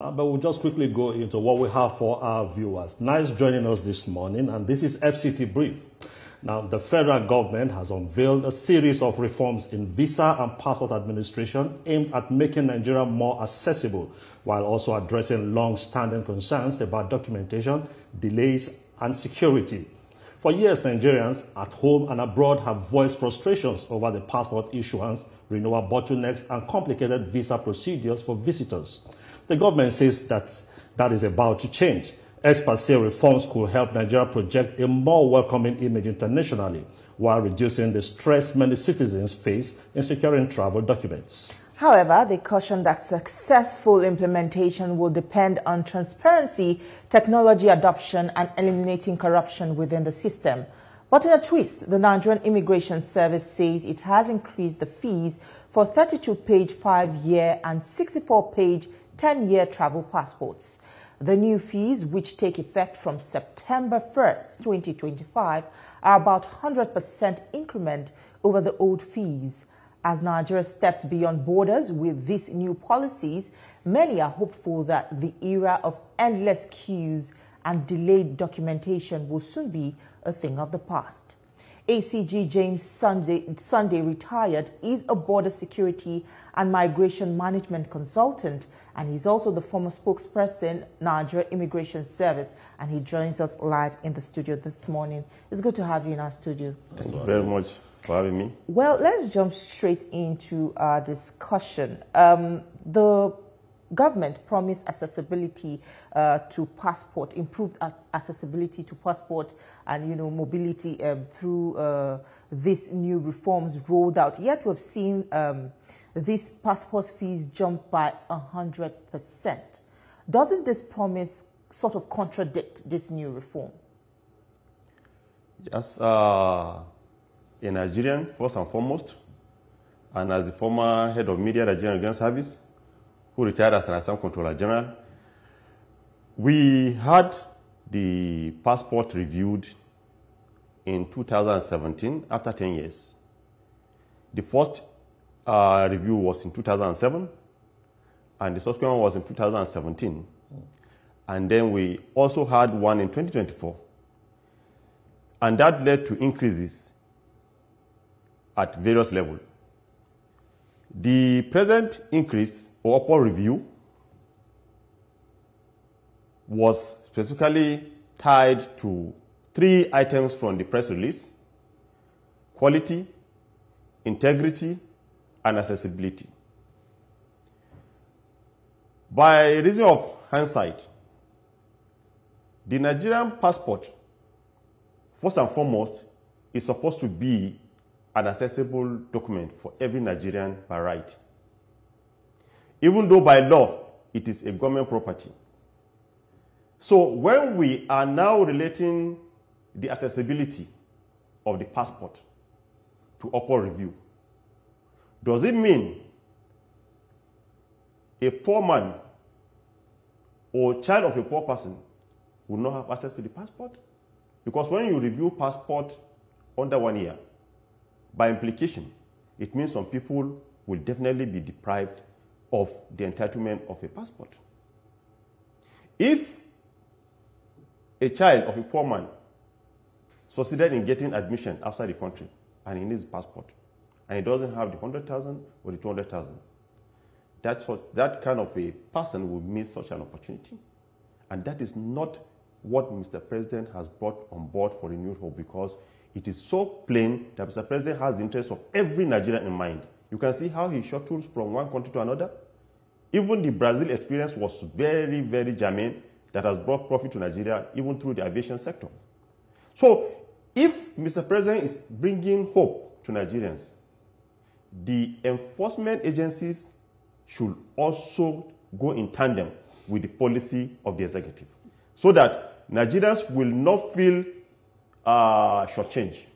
But we'll just quickly go into what we have for our viewers. Nice joining us this morning, and this is FCT Brief. Now, the federal government has unveiled a series of reforms in visa and passport administration aimed at making Nigeria more accessible, while also addressing long-standing concerns about documentation, delays, and security. For years, Nigerians at home and abroad have voiced frustrations over the passport issuance, renewal bottlenecks, and complicated visa procedures for visitors. The government says that is about to change. Experts say reforms could help Nigeria project a more welcoming image internationally, while reducing the stress many citizens face in securing travel documents. However, they caution that successful implementation will depend on transparency, technology adoption, and eliminating corruption within the system. But in a twist, the Nigerian Immigration Service says it has increased the fees for 32-page 5-year and 64-page 10-year travel passports. The new fees, which take effect from September 1st, 2025, are about 100% increment over the old fees. As Nigeria steps beyond borders with these new policies, many are hopeful that the era of endless queues and delayed documentation will soon be a thing of the past. ACG James Sunday retired, is a border security and migration management consultant, and he's also the former spokesperson, Nigeria Immigration Service, and he joins us live in the studio this morning. It's good to have you in our studio. Thank you very much for having me. Well, let's jump straight into our discussion. The government promised accessibility to passport, improved accessibility to passport and, mobility through these new reforms rolled out. Yet we've seen these passport fees jump by 100%. Doesn't this promise sort of contradict this new reform? Yes, a Nigerian, first and foremost, and as the former head of media at Nigerian Immigration Service, who retired as an Assistant Controller General, we had the passport reviewed in 2017 after 10 years. The first review was in 2007, and the subsequent one was in 2017. And then we also had one in 2024. And that led to increases at various levels. The present increase or upward review was specifically tied to 3 items from the press release: quality, integrity, and accessibility. By reason of hindsight, the Nigerian passport, first and foremost, is supposed to be an accessible document for every Nigerian by right, even though by law it is a government property. So when we are now relating the accessibility of the passport to upward review, does it mean a poor man or child of a poor person will not have access to the passport? Because when you review passport under 1 year, by implication, it means some people will definitely be deprived of the entitlement of a passport. If a child of a poor man succeeded in getting admission outside the country and he needs a passport, and he doesn't have the 100,000 or the 200,000, that kind of a person will miss such an opportunity. And that is not what Mr. President has brought on board for Renewed Hope, because it is so plain that Mr. President has the interest of every Nigerian in mind. You can see how he shuttles from one country to another. Even the Brazil experience was very, very germane, that has brought profit to Nigeria, even through the aviation sector. So if Mr. President is bringing hope to Nigerians, the enforcement agencies should also go in tandem with the policy of the executive, so that Nigerians will not feel shortchanged.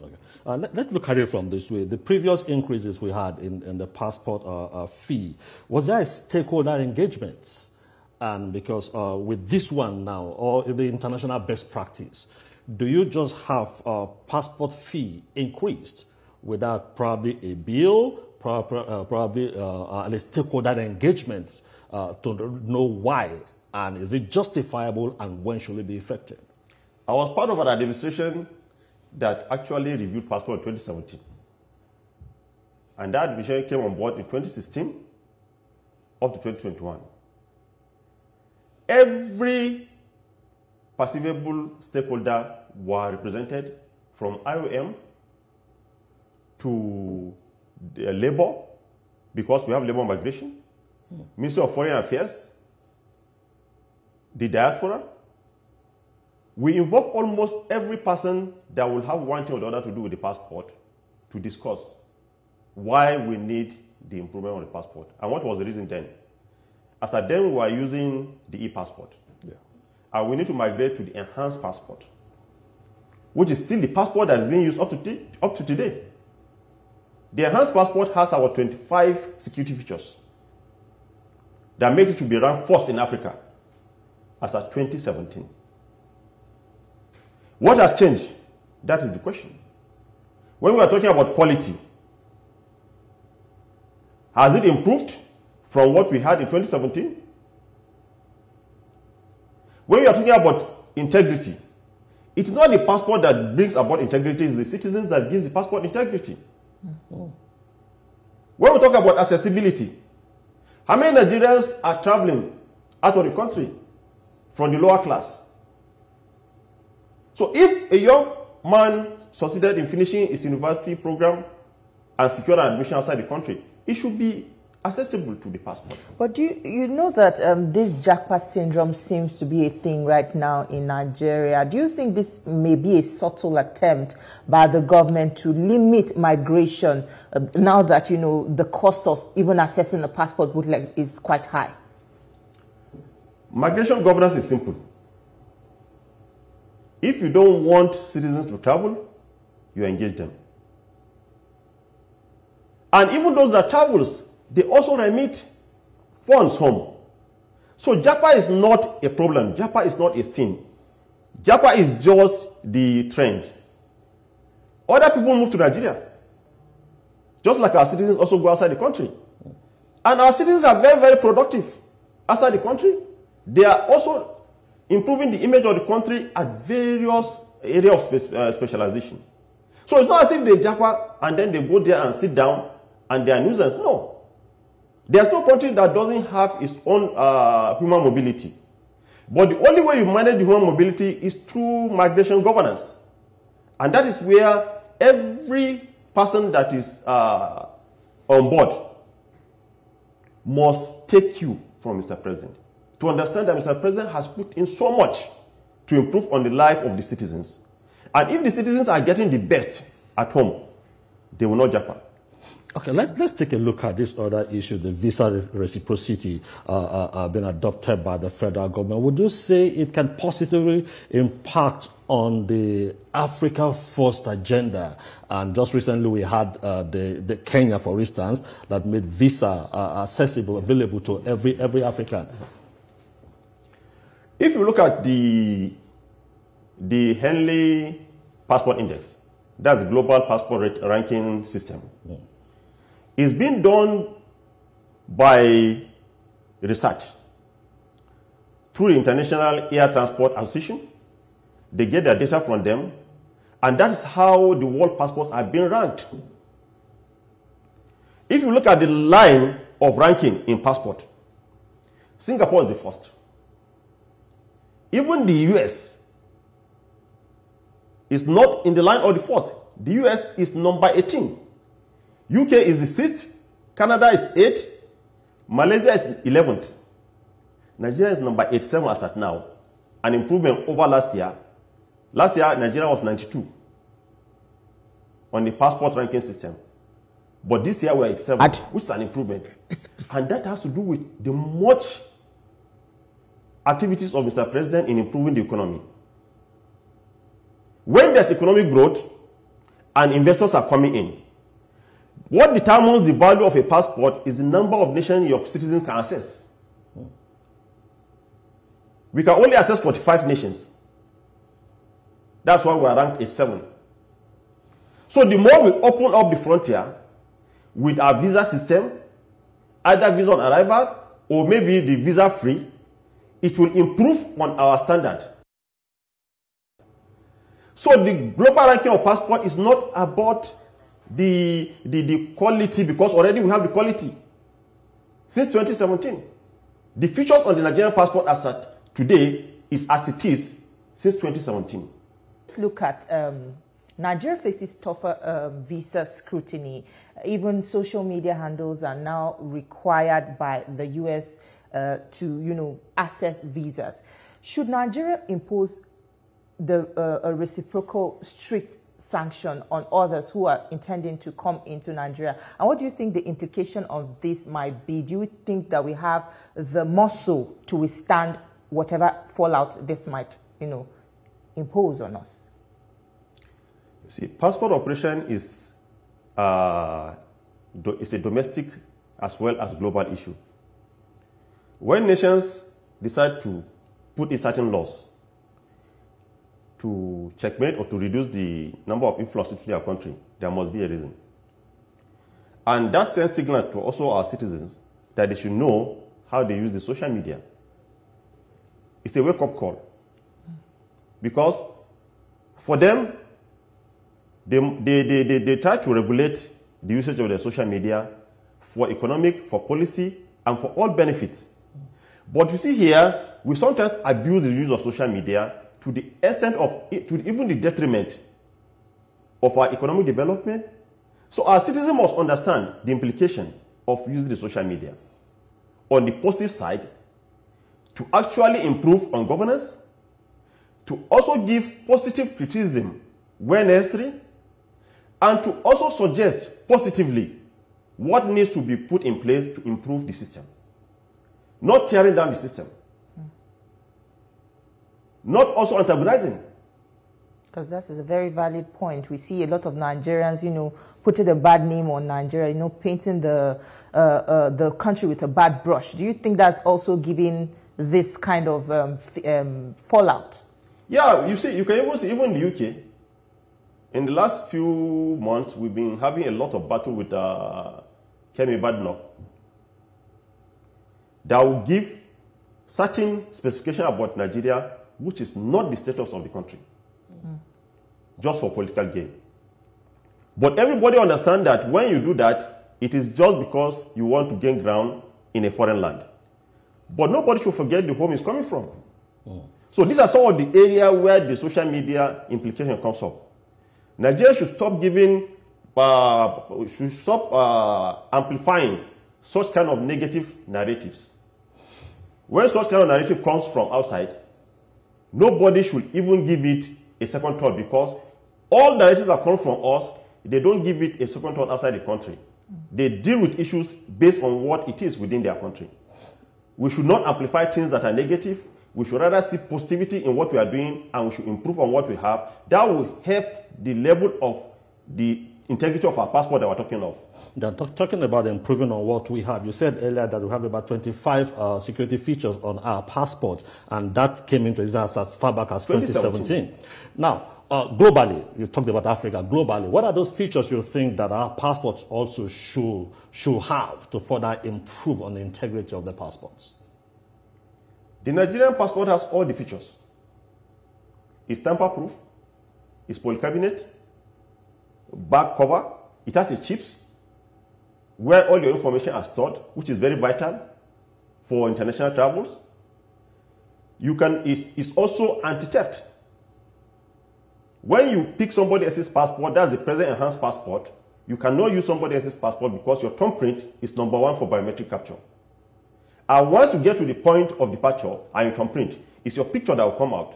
Okay. Let's look at it from this way. The previous increases we had in the passport fee, was there a stakeholder engagement? And because with this one now, or the international best practice, do you just have passport fee increased without probably a bill, probably at least stakeholder engagement to know why, and is it justifiable, and when should it be effective? I was part of an administration that actually reviewed passport in 2017. And that administration came on board in 2016 up to 2021. Every perceivable stakeholder were represented, from IOM to labor, because we have labor migration, Ministry of Foreign Affairs, the diaspora. We involve almost every person that will have one thing or the other to do with the passport to discuss why we need the improvement on the passport and what was the reason then. As at then, we were using the e-passport. Yeah. And we need to migrate to the enhanced passport, which is still the passport that is being used up to today. The enhanced passport has our 25 security features that makes it to be ranked first in Africa as at 2017. What has changed? That is the question. When we are talking about quality, has it improved from what we had in 2017? When we are talking about integrity, it's not the passport that brings about integrity, it's the citizens that gives the passport integrity. Mm-hmm. When we talk about accessibility, how many Nigerians are traveling out of the country from the lower class? So if a young man succeeded in finishing his university program and secured an admission outside the country, it should be accessible to the passport. But do you know that this Japa syndrome seems to be a thing right now in Nigeria? Do you think this may be a subtle attempt by the government to limit migration now that, you know, the cost of even accessing a passport is quite high? Migration governance is simple. If you don't want citizens to travel, you engage them. And even those that travels, they also remit funds home. So Japa is not a problem. Japa is not a sin. Japa is just the trend. Other people move to Nigeria, just like our citizens also go outside the country. And our citizens are very, very productive outside the country. They are also improving the image of the country at various areas of specialization. So it's not as if they Japa and then they go there and sit down and they are nuisance. No. There's no country that doesn't have its own human mobility. But the only way you manage the human mobility is through migration governance. And that is where every person that is on board must take cue from Mr. President, to understand that Mr. President has put in so much to improve on the life of the citizens. And if the citizens are getting the best at home, they will not Japa. Okay, let's take a look at this other issue, the visa reciprocity being adopted by the federal government. Would you say it can positively impact on the Africa First agenda? And just recently we had the Kenya, for instance, that made visa accessible, available to every African. If you look at the Henley Passport Index, that's the global passport ranking system. Yeah. It's been done by research through the International Air Transport Association. They get their data from them, and that is how the world passports are being ranked. If you look at the line of ranking in passport, Singapore is the first. Even the US is not in the line of the first. The US is number 18. UK is the 6th, Canada is 8th, Malaysia is 11th. Nigeria is number 87 as at now, an improvement over last year. Last year, Nigeria was 92 on the passport ranking system. But this year, we're 87, which is an improvement. And that has to do with the much activities of Mr. President in improving the economy. When there's economic growth and investors are coming in, what determines the value of a passport is the number of nations your citizens can access. We can only access 45 nations. That's why we are ranked 87. So the more we open up the frontier, with our visa system, either visa on arrival or maybe the visa free, it will improve on our standard. So the global ranking of passport is not about the quality, because already we have the quality since 2017. The features on the Nigerian passport as at today is as it is since 2017. Let's look at Nigeria faces tougher visa scrutiny. Even social media handles are now required by the US to, access visas. Should Nigeria impose a reciprocal strict sanction on others who are intending to come into Nigeria? And what do you think the implication of this might be? Do you think that we have the muscle to withstand whatever fallout this might, impose on us? See, passport operation is a domestic as well as global issue. When nations decide to put in certain laws to checkmate or to reduce the number of influx into their country, there must be a reason. And that sends signal to also our citizens that they should know how they use the social media. It's a wake-up call. Because for them, they try to regulate the usage of the social media for economic, for policy, and for all benefits. But you see here, we sometimes abuse the use of social media to the extent of, to even the detriment of our economic development. So our citizens must understand the implication of using the social media on the positive side to actually improve on governance, to also give positive criticism where necessary, and to also suggest positively what needs to be put in place to improve the system. Not tearing down the system. Not also antagonizing. Because that is a very valid point. We see a lot of Nigerians, putting a bad name on Nigeria, painting the country with a bad brush. Do you think that's also giving this kind of fallout? Yeah, you see, you can even see, even in the UK, in the last few months, we've been having a lot of battle with Kemi Badenoch that will give certain specification about Nigeria, which is not the status of the country, just for political gain. But everybody understands that when you do that, it is just because you want to gain ground in a foreign land. But nobody should forget the home is coming from. So these are some of the areas where the social media implication comes up. Nigeria should stop giving, amplifying such kind of negative narratives. When such kind of narrative comes from outside, nobody should even give it a second thought, because all narratives that come from us, they don't give it a second thought outside the country. They deal with issues based on what it is within their country. We should not amplify things that are negative. We should rather see positivity in what we are doing, and we should improve on what we have. That will help the level of the integrity of our passport that we're talking of. Talking about improving on what we have, you said earlier that we have about 25 security features on our passport, and that came into existence as far back as 2017. Now, globally, you talked about Africa. Globally, what are those features you think that our passports also should have to further improve on the integrity of the passports? The Nigerian passport has all the features. It's tamper-proof, it's polycarbonate, back cover, it has a chips where all your information are stored, which is very vital for international travels. It's also anti-theft. When you pick somebody else's passport, that's the present enhanced passport, you cannot use somebody else's passport because your thumbprint is #1 for biometric capture. And once you get to the point of departure and your thumbprint, it's your picture that will come out.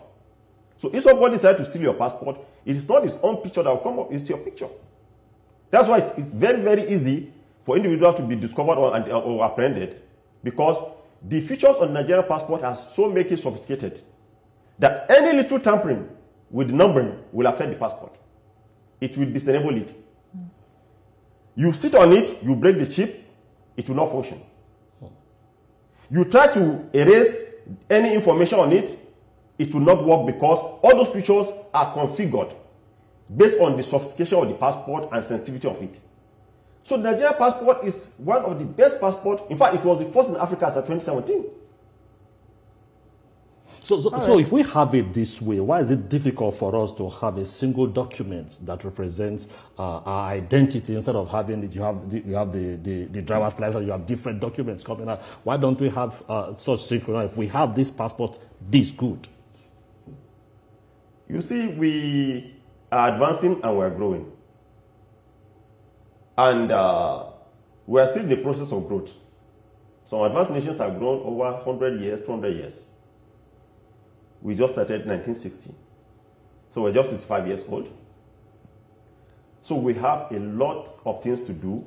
So if somebody decides to steal your passport, it is not his own picture that will come up, it's your picture. That's why it's very, very easy for individuals to be discovered or apprehended, because the features on the Nigerian passport are so make it sophisticated that any little tampering with the numbering will affect the passport. It will disable it. You sit on it, you break the chip, it will not function. You try to erase any information on it, it will not work, because all those features are configured based on the sophistication of the passport and sensitivity of it. So the Nigerian passport is one of the best passports. In fact, it was the first in Africa as of 2017. So if we have it this way, why is it difficult for us to have a single document that represents our identity instead of having it? You have the driver's license, you have different documents coming out. Why don't we have such synchronized? If we have this passport this good? You see, we are advancing and we're growing. And we're still in the process of growth. Some advanced nations have grown over 100 years, 200 years. We just started in 1960. So we're just 65 years old. So we have a lot of things to do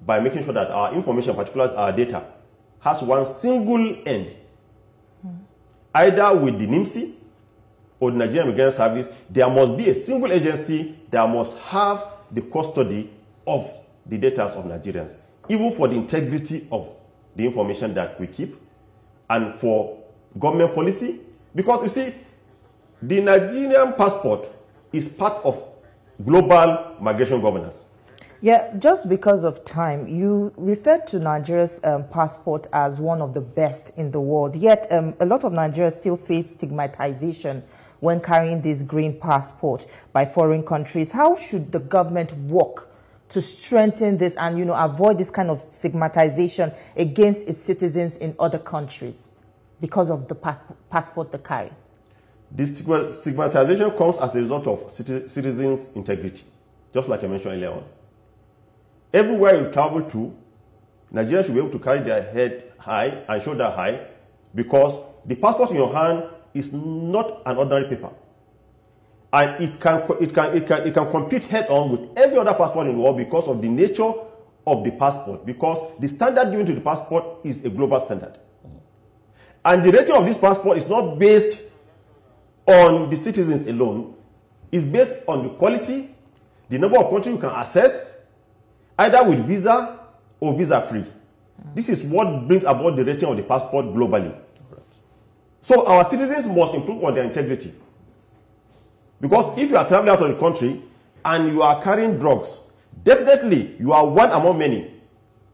by making sure that our information, particularly our data, has one single end. Either with the NIMC or the Nigerian Immigration Service, there must be a single agency that must have the custody of the data of Nigerians, even for the integrity of the information that we keep and for government policy. Because you see, the Nigerian passport is part of global migration governance. Yeah, just because of time, you referred to Nigeria's passport as one of the best in the world. Yet, a lot of Nigerians still face stigmatization when carrying this green passport by foreign countries. How should the government work to strengthen this and, avoid this kind of stigmatization against its citizens in other countries because of the passport they carry? This stigmatization comes as a result of citizens' integrity, just like I mentioned earlier on. Everywhere you travel to, Nigerians should be able to carry their head high and shoulder high, because the passport in your hand is not an ordinary paper. And it can compete head-on with every other passport in the world because of the nature of the passport, because the standard given to the passport is a global standard. And the rating of this passport is not based on the citizens alone. It's based on the quality, the number of countries you can access, either with visa or visa-free. This is what brings about the rating of the passport globally. So our citizens must improve on their integrity. Because if you are traveling out of the country and you are carrying drugs, definitely you are one among many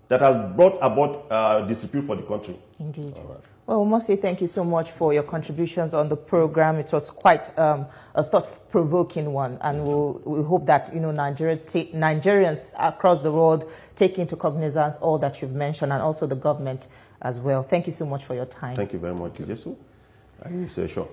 that has brought about dispute for the country. Indeed. Well, we must say thank you so much for your contributions on the program. It was quite a thought-provoking one, and we hope that Nigerians across the world take into cognizance all that you've mentioned, and also the government as well. Thank you so much for your time. Thank you very much, Jesu. I say sure.